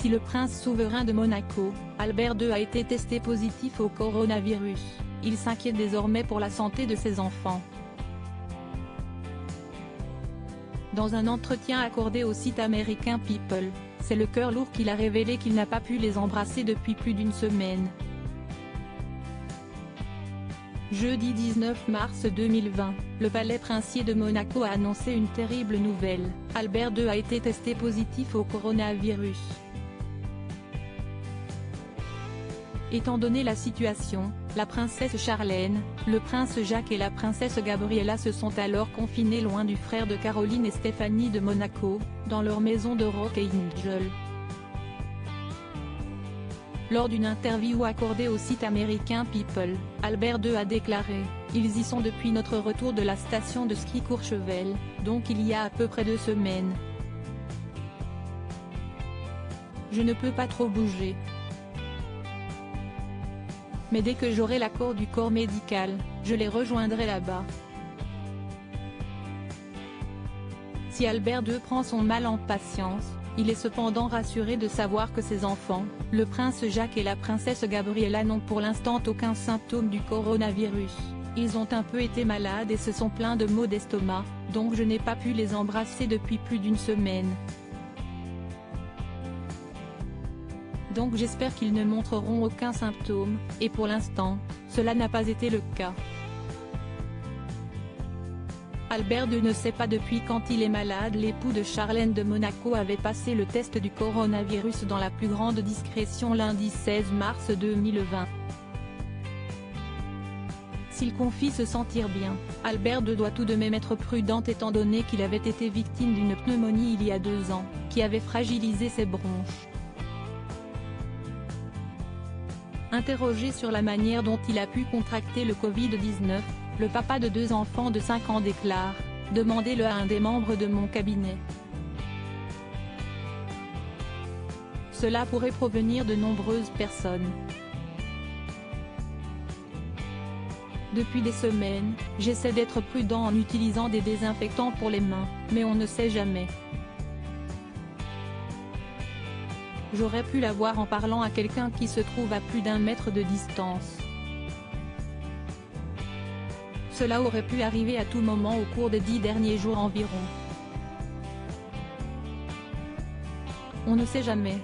Si le prince souverain de Monaco, Albert II, a été testé positif au coronavirus, il s'inquiète désormais pour la santé de ses enfants. Dans un entretien accordé au site américain People, c'est le cœur lourd qu'il a révélé qu'il n'a pas pu les embrasser depuis plus d'une semaine. Jeudi 19 mars 2020, le palais princier de Monaco a annoncé une terrible nouvelle, Albert II a été testé positif au coronavirus. Étant donné la situation, la princesse Charlène, le prince Jacques et la princesse Gabriella se sont alors confinés loin du frère de Caroline et Stéphanie de Monaco, dans leur maison de Rock Angel. Lors d'une interview accordée au site américain People, Albert II a déclaré « Ils y sont depuis notre retour de la station de ski Courchevel, donc il y a à peu près 2 semaines. Je ne peux pas trop bouger. Mais dès que j'aurai l'accord du corps médical, je les rejoindrai là-bas. » Si Albert II prend son mal en patience, il est cependant rassuré de savoir que ses enfants, le prince Jacques et la princesse Gabriella, n'ont pour l'instant aucun symptôme du coronavirus. Ils ont un peu été malades et se sont plaints de maux d'estomac, donc je n'ai pas pu les embrasser depuis plus d'une semaine. Donc j'espère qu'ils ne montreront aucun symptôme, et pour l'instant, cela n'a pas été le cas. Albert II ne sait pas depuis quand il est malade. L'époux de Charlène de Monaco avait passé le test du coronavirus dans la plus grande discrétion lundi 16 mars 2020. S'il confie se sentir bien, Albert II doit tout de même être prudent étant donné qu'il avait été victime d'une pneumonie il y a 2 ans, qui avait fragilisé ses bronches. Interrogé sur la manière dont il a pu contracter le Covid-19, le papa de 2 enfants de 5 ans déclare « Demandez-le à un des membres de mon cabinet. Cela pourrait provenir de nombreuses personnes. Depuis des semaines, j'essaie d'être prudent en utilisant des désinfectants pour les mains, mais on ne sait jamais. J'aurais pu l'avoir en parlant à quelqu'un qui se trouve à plus d'1 mètre de distance. Cela aurait pu arriver à tout moment au cours des 10 derniers jours environ. On ne sait jamais. »